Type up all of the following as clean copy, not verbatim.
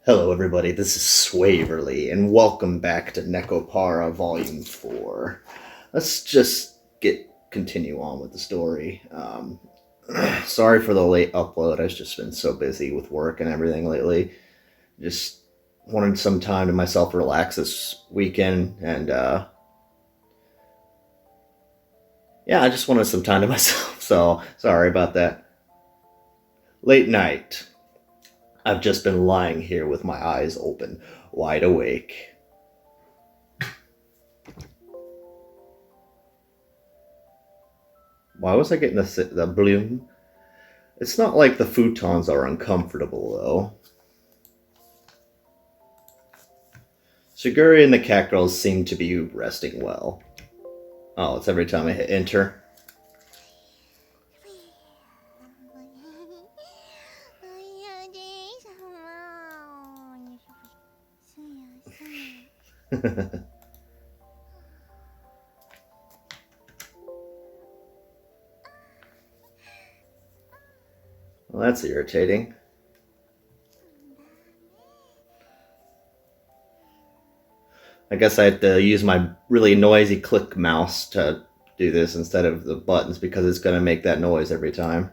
Hello, everybody. This is Swaverly, and welcome back to Nekopara Volume 4. Let's just continue on with the story. Sorry for the late upload. I've just been so busy with work and everything lately. Just wanted some time to myself to relax this weekend, and yeah, I just wanted some time to myself, so sorry about that. Late night. I've just been lying here with my eyes open, wide awake. Why was I getting the bloom? It's not like the futons are uncomfortable, though. Shiguri and the cat girls seem to be resting well. Oh, it's every time I hit enter. Well, that's irritating. I guess I have to use my really noisy click mouse to do this instead of the buttons because it's going to make that noise every time.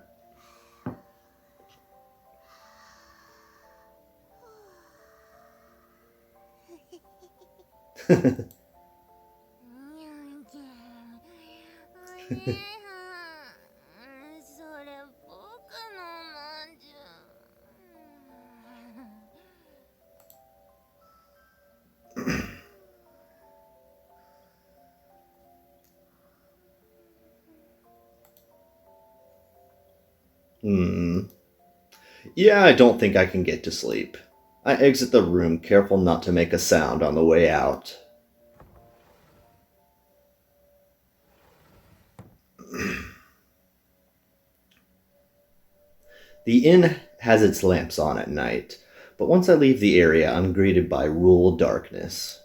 Yeah, I don't think I can get to sleep. I exit the room, careful not to make a sound on the way out. The inn has its lamps on at night, but once I leave the area, I'm greeted by rural darkness.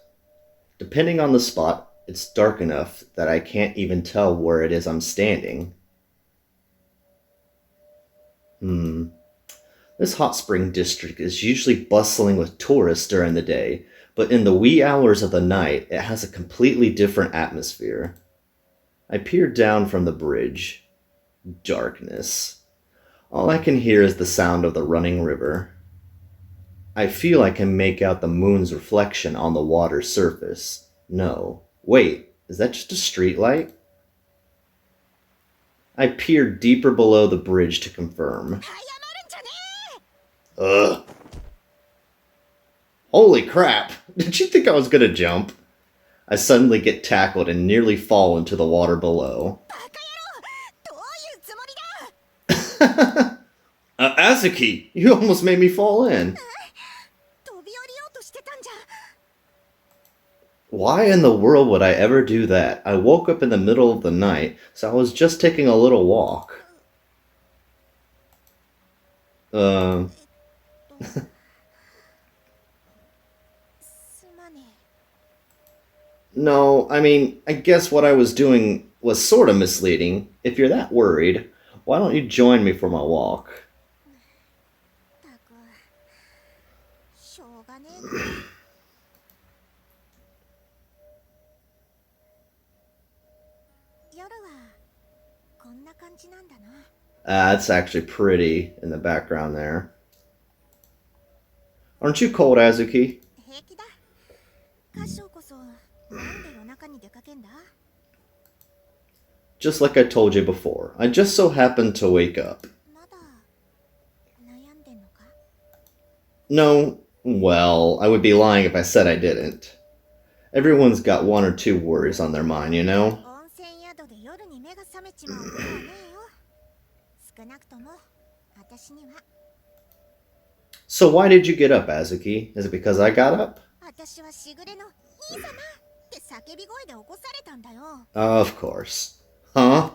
Depending on the spot, it's dark enough that I can't even tell where it is I'm standing. This hot spring district is usually bustling with tourists during the day, but in the wee hours of the night, it has a completely different atmosphere. I peer down from the bridge. Darkness. All I can hear is the sound of the running river. I feel I can make out the moon's reflection on the water's surface. No. Wait, is that just a street light? I peer deeper below the bridge to confirm. Ugh. Holy crap! Did you think I was gonna jump? I suddenly get tackled and nearly fall into the water below. Azuki, you almost made me fall in. Why in the world would I ever do that? I woke up in the middle of the night, so I was just taking a little walk. No, I mean, I guess what I was doing was sort of misleading. If you're that worried, why don't you join me for my walk? That's actually pretty in the background there. Aren't you cold, Azuki? Just like I told you before, I just so happened to wake up. No, well, I would be lying if I said I didn't. Everyone's got one or two worries on their mind, you know? So why did you get up, Azuki? Is it because I got up? Of course. Huh?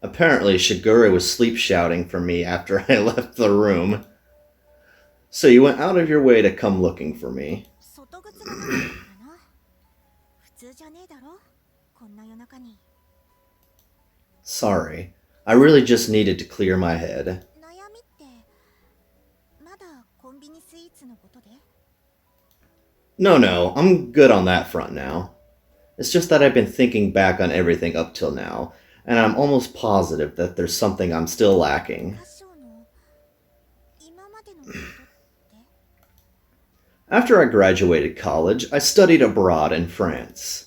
Apparently, Shigure was sleep shouting for me after I left the room. So you went out of your way to come looking for me. Sorry. I really just needed to clear my head. 悩みってまだコンビニスイーツのことで？ No, no, I'm good on that front now. It's just that I've been thinking back on everything up till now, and I'm almost positive that there's something I'm still lacking. 歌唱の今までのことって？ After I graduated college, I studied abroad in France.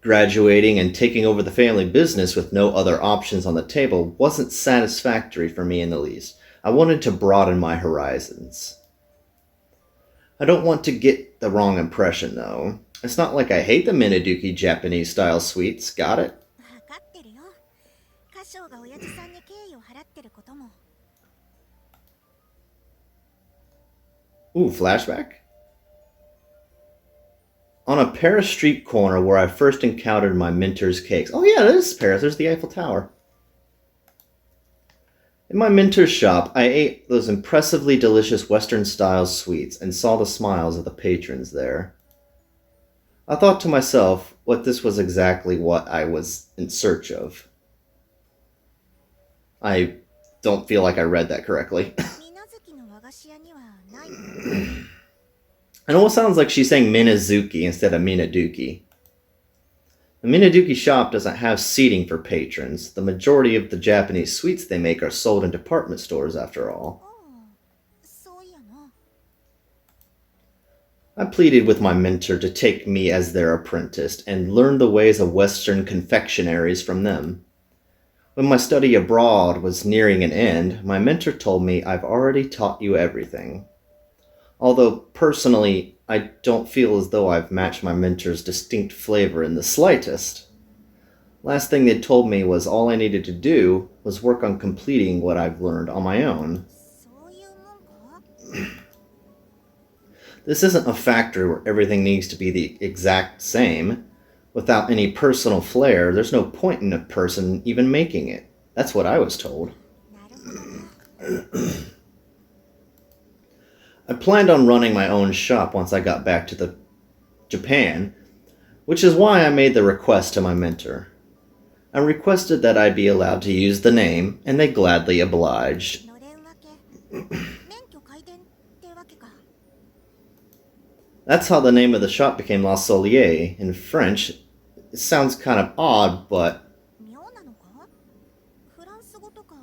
Graduating and taking over the family business with no other options on the table wasn't satisfactory for me in the least. I wanted to broaden my horizons. I don't want to get the wrong impression, though. It's not like I hate the Minaduki Japanese style sweets, got it? 分かってるよ。歌唱が親父さんに敬意を払ってることも。 Ooh, flashback? On a Paris street corner where I first encountered my mentor's cakes. Oh yeah, this is Paris. There's the Eiffel Tower. In my mentor's shop, I ate those impressively delicious Western-style sweets and saw the smiles of the patrons there. I thought to myself what this was exactly what I was in search of. I don't feel like I read that correctly. 水無月の和菓子屋にはないの？ It almost sounds like she's saying Minazuki instead of Minaduki. The Minaduki shop doesn't have seating for patrons. The majority of the Japanese sweets they make are sold in department stores, after all. ああ、そういやな。 I pleaded with my mentor to take me as their apprentice and learn the ways of Western confectionaries from them. When my study abroad was nearing an end, my mentor told me I've already taught you everything. Although, personally, I don't feel as though I've matched my mentor's distinct flavor in the slightest. Last thing they told me was all I needed to do was work on completing what I've learned on my own. そういうもんか？ This isn't a factory where everything needs to be the exact same. Without any personal flair, there's no point in a person even making it. That's what I was told. なるほどな。 I planned on running my own shop once I got back to Japan, which is why I made the request to my mentor. I requested that I be allowed to use the name, and they gladly obliged. のれん分け。免許改伝ってわけか。 That's how the name of the shop became La Solier. In French, it sounds kind of odd, but 妙なのか？フランス語とか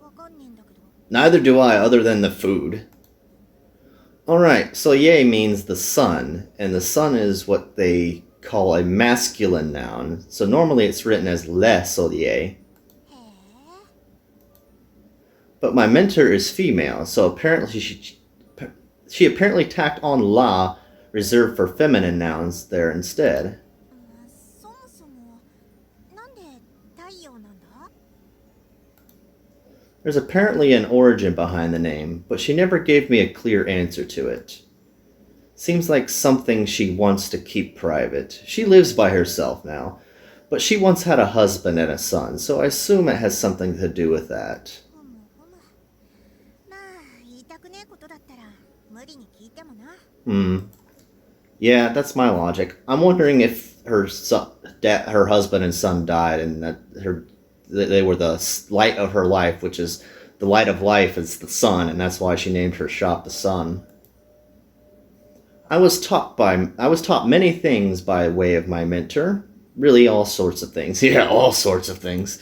わかんねえんだけど。 neither do I other than the food. Alright, Solier means the sun, and the sun is what they call a masculine noun, so normally it's written as Le Solier. へえ。 But my mentor is female, so apparently she apparently tacked on la reserved for feminine nouns there instead. そもそもなんで太陽なんだ？ There's apparently an origin behind the name, but she never gave me a clear answer to it. Seems like something she wants to keep private. She lives by herself now, but she once had a husband and a son, so I assume it has something to do with that. ふむふむ。まあ言いたくねえことだったら無理に聞いてもな。 Yeah, that's my logic. I'm wondering if her husband and son died, and that they were the light of her life, which is the light of life is the sun, and that's why she named her shop the Sun. I was taught many things by way of my mentor. Really, all sorts of things. Yeah, all sorts of things.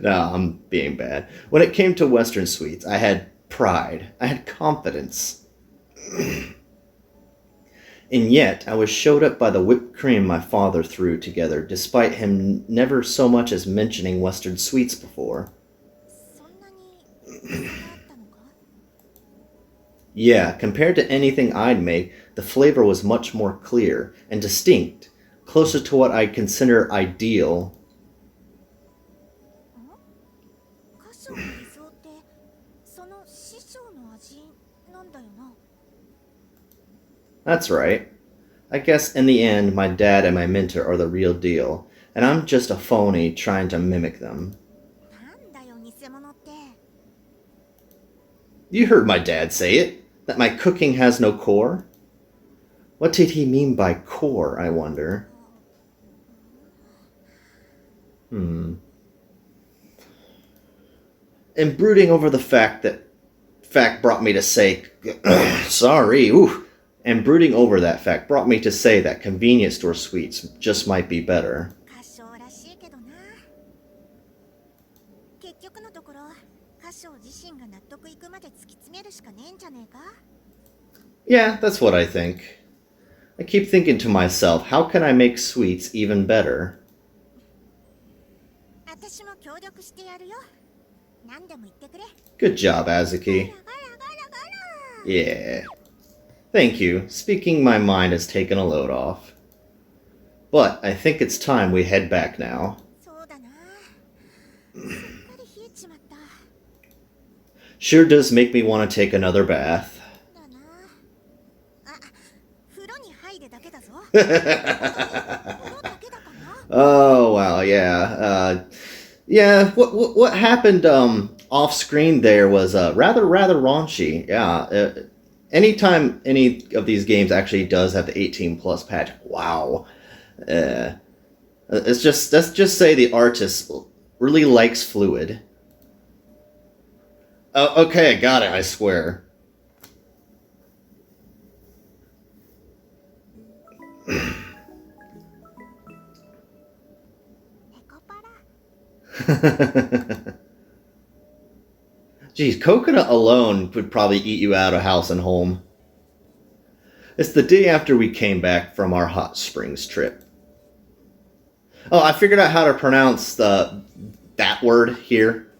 No, I'm being bad. When it came to Western sweets, I had pride. I had confidence. And yet, I was showed up by the whipped cream my father threw together, despite him never so much as mentioning Western sweets before. そんなに差があったのか？ Yeah, compared to anything I'd make, the flavor was much more clear and distinct, closer to what I'd consider ideal. 歌唱の理想ってその師匠の味なんだよな。 That's right. I guess in the end, my dad and my mentor are the real deal, and I'm just a phony trying to mimic them. なんだよ偽物って。 You heard my dad say it, that my cooking has no core? What did he mean by core, I wonder? And brooding over the fact brought me to say, sorry, ooh. And brooding over that fact brought me to say that convenience store sweets just might be better. 歌唱らしいけどな。結局のところ、歌唱自身が納得いくまで突き詰めるしかねえんじゃねえか？ Yeah, that's what I think. I keep thinking to myself, how can I make sweets even better? 私も協力してやるよ。何でも言ってくれ。 Good job, Azuki. Yeah. Thank you. Speaking my mind has taken a load off. But I think it's time we head back now. そうだな。すっかり冷えちまった。 Sure does make me want to take another bath. だな。あ、風呂に入るだけだぞ。 Oh, wow, yeah. Yeah, what happened off screen there was rather raunchy. Yeah. Anytime any of these games actually does have the 18 plus patch, wow. Let's just say the artist really likes fluid. Oh, okay, I got it, I swear. Nekopara. Geez, coconut alone would probably eat you out of house and home. It's the day after we came back from our hot springs trip. Oh, I figured out how to pronounce that word here.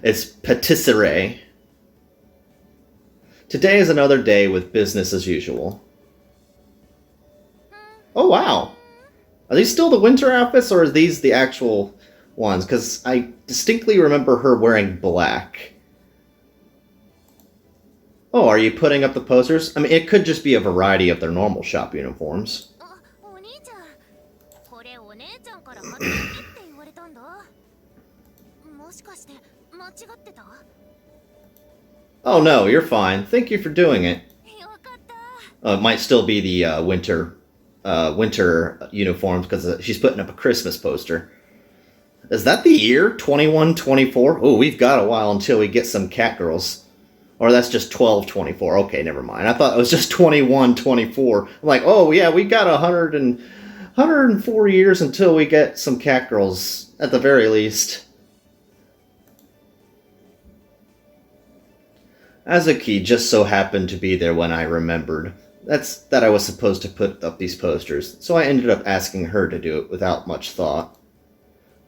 It's patisserie. Today is another day with business as usual. Oh, wow. Are these still the winter outfits, or are these the actual ones? Because I distinctly remember her wearing black. Oh, are you putting up the posters? I mean, it could just be a variety of their normal shop uniforms. あ、お兄ちゃん。これお姉ちゃんから買ってきてって言われたんだ。もしかして間違ってた？ Oh no, you're fine. Thank you for doing it. よかった。 It might still be the winter uniforms because she's putting up a Christmas poster. Is that the year 2124? Oh, we've got a while until we get some cat girls. Or that's just 1224. Okay, never mind. I thought it was just 2124. I'm like, oh yeah, we got 104 years until we get some cat girls at the very least. Azuki just so happened to be there when I remembered. That I was supposed to put up these posters, so I ended up asking her to do it without much thought.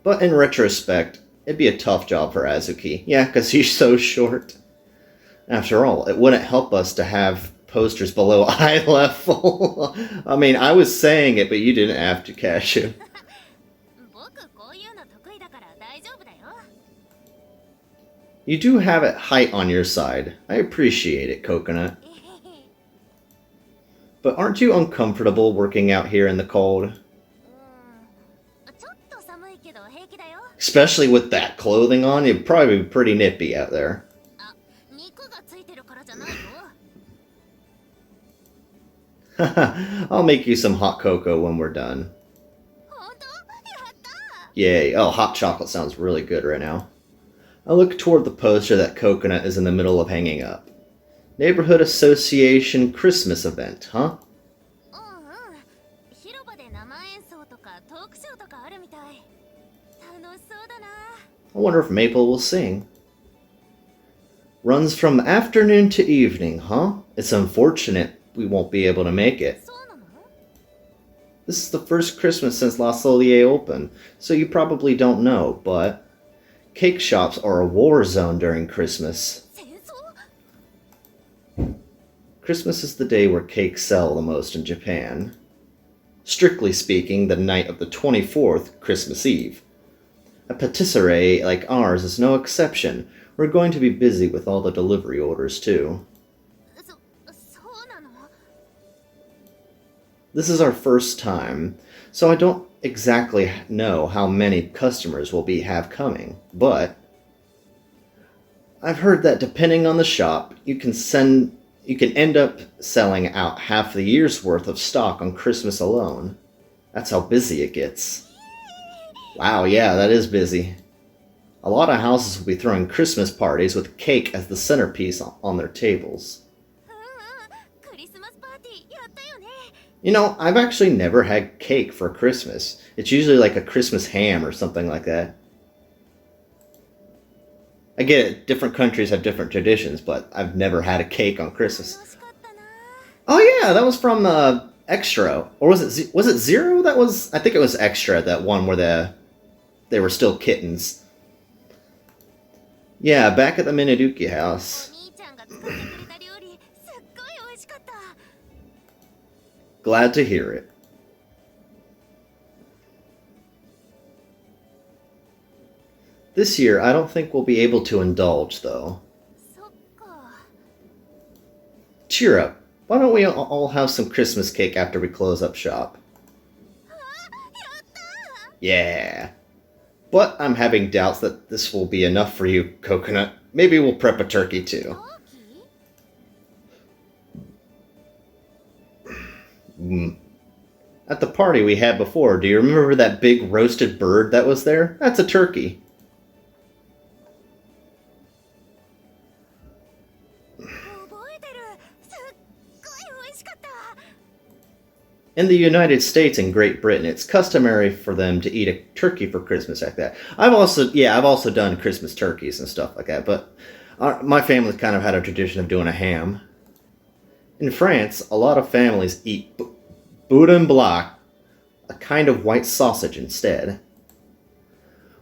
But in retrospect, it'd be a tough job for Azuki. Yeah, because he's so short. After all, it wouldn't help us to have posters below eye level. I mean, I was saying it, but you didn't have to, Cashew. You do have it height on your side. I appreciate it, Coconut. But aren't you uncomfortable working out here in the cold? Especially with that clothing on, it'd probably be pretty nippy out there. I'll make you some hot cocoa when we're done. Yay. Oh, hot chocolate sounds really good right now. I look toward the poster that Coconut is in the middle of hanging up. Neighborhood Association Christmas event, huh? I wonder if Maple will sing. Runs from afternoon to evening, huh? It's unfortunate we won't be able to make it. This is the first Christmas since La Solier opened, so you probably don't know, but cake shops are a war zone during Christmas. Christmas is the day where cakes sell the most in Japan. Strictly speaking, the night of the 24th, Christmas Eve. A patisserie like ours is no exception. We're going to be busy with all the delivery orders, too. This is our first time, so I don't exactly know how many customers we'll have coming, but I've heard that depending on the shop, you can end up selling out half the year's worth of stock on Christmas alone. That's how busy it gets. Wow, yeah, that is busy. A lot of houses will be throwing Christmas parties with cake as the centerpiece on their tables. クリスマスパーティーやったよね。 You know, I've actually never had cake for Christmas. It's usually like a Christmas ham or something like that. I get it, different countries have different traditions, but I've never had a cake on Christmas. 楽しかったな。 Oh yeah, that was from Extra, or was it Zero? That was, I think it was Extra, that one where they were still kittens. Yeah, back at the Minaduki お house. 兄ちゃんが作ってくれた料理すっごい美味しかった。 Glad to hear it. This year, I don't think we'll be able to indulge, though. そっか。 Cheer up. Why don't we all have some Christmas cake after we close up shop? あ、やったー。 Yeah. But I'm having doubts that this will be enough for you, Coconut. Maybe we'll prep a turkey タ too. ーキー？ At the party we had before, do you remember that big roasted bird that was there? That's a turkey. 覚えてる。すっごい美味しかった。 In the United States and Great Britain, it's customary for them to eat a turkey for Christmas like that. I've also done Christmas turkeys and stuff like that, but my family kind of had a tradition of doing a ham. In France, a lot of families eat boudin blanc, a kind of white sausage instead.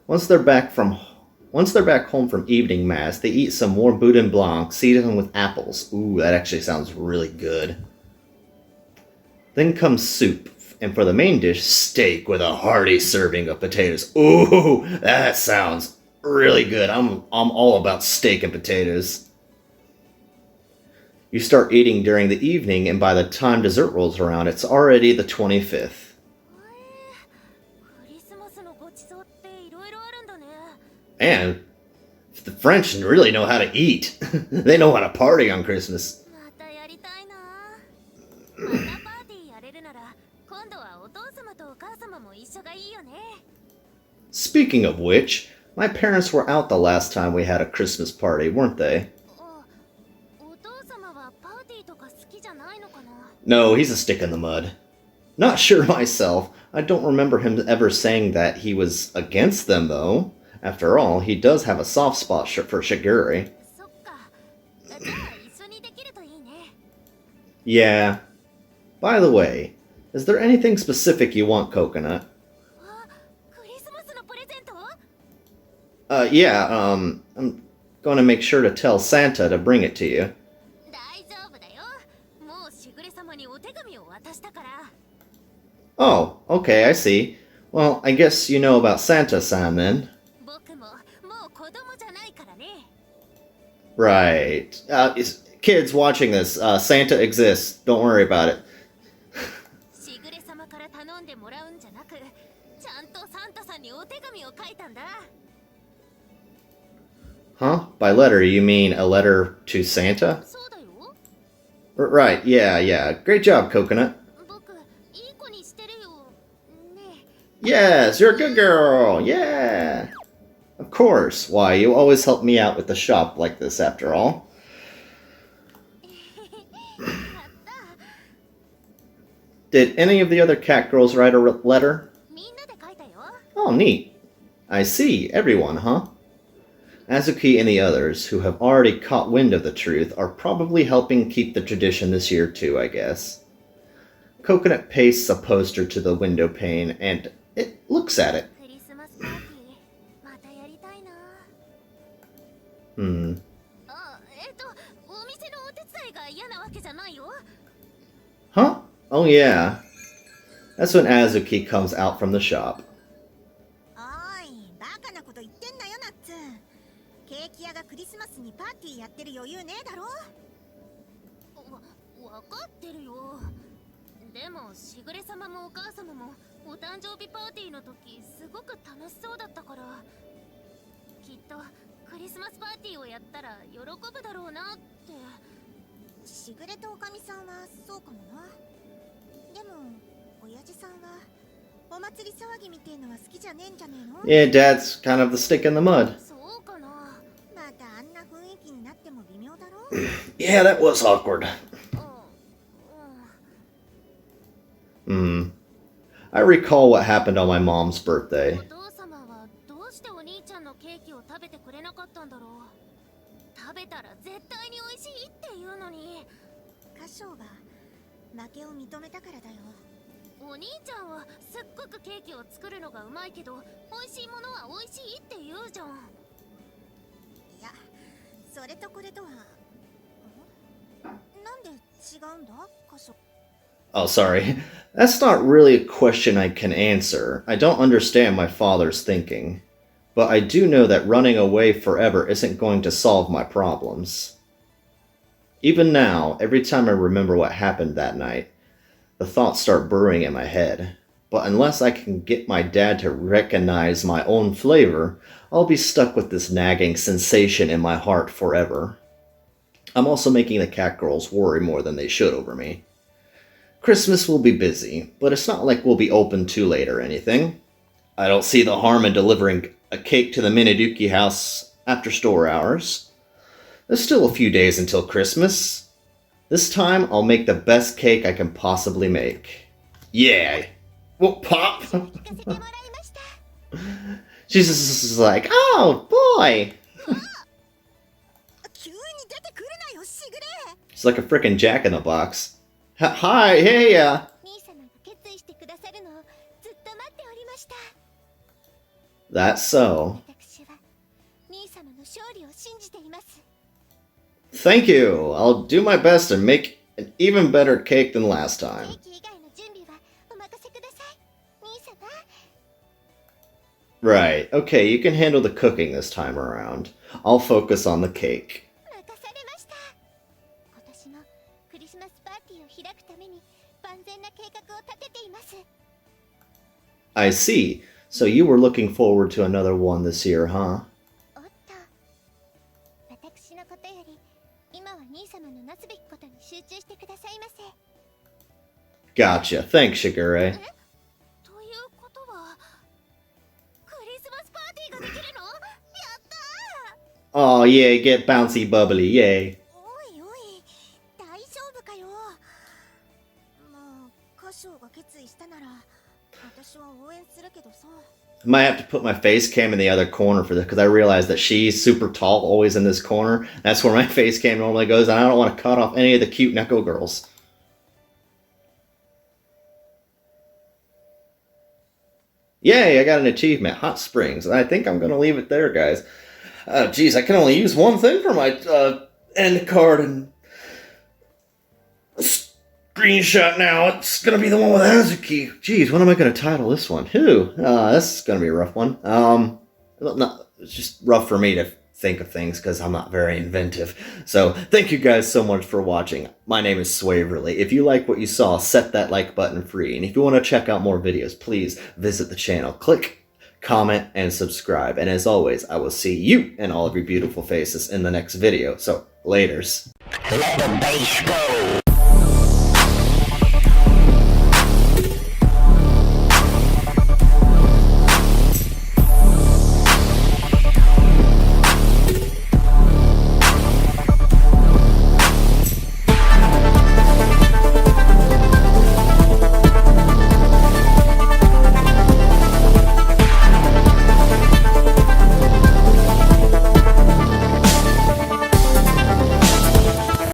Once they're back home from evening mass, they eat some more boudin blanc seasoned with apples. Ooh, that actually sounds really good. Then comes soup, and for the main dish, steak with a hearty serving of potatoes. Ooh, that sounds really good. I'm all about steak and potatoes. You start eating during the evening, and by the time dessert rolls around, it's already the 25th. クリスマスのごちそうっていろいろあるんだね。 And the French really know how to eat. They know how to party on Christmas. またやりたいな。またパーティーやれるなら、今度はお父様とお母様も一緒がいいよね。 Speaking of which, my parents were out the last time we had a Christmas party, weren't they? あ、お父様はパーティーとか好きじゃないのかな。 No, he's a stick in the mud. Not sure myself. I don't remember him ever saying that he was against them, though. After all, he does have a soft spot for Shigure. そっか。じゃあ一緒にできるといいね。 Yeah. By the way, is there anything specific you want, Coconut? あ、クリスマスのプレゼント？ Yeah, I'm going to make sure to tell Santa to bring it to you. 大丈夫だよ。もうしぐれ様にお手紙を渡したから。 Oh, okay, I see. Well, I guess you know about Santa-san then. 僕ももう子供じゃないからね。 Right. Kids watching this, Santa exists. Don't worry about it. しぐれ様から頼んでもらうんじゃなく、ちゃんとサンタさんにお手紙を書いたんだ。 Huh? By letter, you mean a letter to Santa? そうだよ。 Right, yeah. Great job, Coconut. 僕、いい子にしてるよ。ね Yes, you're a good girl. Yeah. Of course. Why, you always help me out with the shop like this, after all. え。やった。 Did any of the other cat girls write a letter? みんなで書いたよ。 Oh, neat. I see. Everyone, huh? Azuki and the others, who have already caught wind of the truth, are probably helping keep the tradition this year too, I guess. Coconut pastes a poster to the window pane, and it looks at it. クリスマスパーティー、またやりたいな。 あ、お店のお手伝いが嫌なわけじゃないよ。 Huh? Oh, yeah. That's when Azuki comes out from the shop. おーい、バカなこと言ってんなよ、ナッツ。ケーキ屋がクリスマスにパーティーやってる余裕ねえだろ。わかってるよ。でもしぐれ様もお母様もお誕生日パーティーの時すごく楽しそうだったから、きっとクリスマスパーティーをやったら喜ぶだろうなって。しぐれとおかみさんはそうかもな。でも親父さんはお祭り騒ぎみてえのは好きじゃねえんじゃねえの？ Yeah, Dad's kind of the stick in the mud. そう Yeah, that was awkward. うん I recall what happened on my mom's birthday. お父様はどうしてお兄ちゃんのケーキを食べてくれなかったんだろう。食べたら絶対に美味しいって言うのに。歌唱が負けを認めたからだよ。お兄ちゃんはすっごくケーキを作るのがうまいけど、美味しいものは美味しいって言うじゃん。いや、それとこれとは。なんで違うんだ、歌唱。Oh, sorry. That's not really a question I can answer. I don't understand my father's thinking. But I do know that running away forever isn't going to solve my problems. Even now, every time I remember what happened that night, the thoughts start brewing in my head. But unless I can get my dad to recognize my own flavor, I'll be stuck with this nagging sensation in my heart forever. I'm also making the cat girls worry more than they should over me. Christmas will be busy, but it's not like we'll be open too late or anything. I don't see the harm in delivering a cake to the Minaduki house after store hours. There's still a few days until Christmas. This time, I'll make the best cake I can possibly make. Yeah! Well, Pop! 聞かせてもらいました。She's just like, oh, boy! 急に出てくるなよ、しぐれ。 It's like a frickin' jack-in-the-box. Hi, hey, 兄様が決意してくださるのをずっと待っておりました。 that's so. 私は兄様の勝利を信じています。 Thank you. I'll do my best to make an even better cake than last ケ time. ーキ以外の準備はお任せください。兄様。 Right. Okay, you can handle the cooking this time around. I'll focus on the cake. 任されました。今年もクリスマスパーティーを開くために万全な計画を立てています。 I see. So you were looking forward to another one this year, huh? おっと。私のことより今は兄様のなすべきことに集中してくださいませ。 Gotcha. Thanks, Shigure. ということは、クリスマスパーティーができるの？やったー！ Oh, yay, get bouncy bubbly, yay. おいおい、大丈夫かよ。まあ、歌唱が決意したなら私は応援するけどさ。 I might have to put my face cam in the other corner for this because I realized that she's super tall, always in this corner. That's where my face cam normally goes, and I don't want to cut off any of the cute Neko girls. Yay, I got an achievement, Hot Springs, and I think I'm going to leave it there, guys. Oh, geez, I can only use one thing for my end card and screenshot now. It's going to be the one with Azuki. Geez, what am I going to title this one? Who? This is going to be a rough one. It's just rough for me to think of things because I'm not very inventive. So, thank you guys so much for watching. My name is Swaverly. If you like what you saw, set that like button free. And if you want to check out more videos, please visit the channel. Click, comment, and subscribe. And as always, I will see you and all of your beautiful faces in the next video. So, laters. Let the bass go.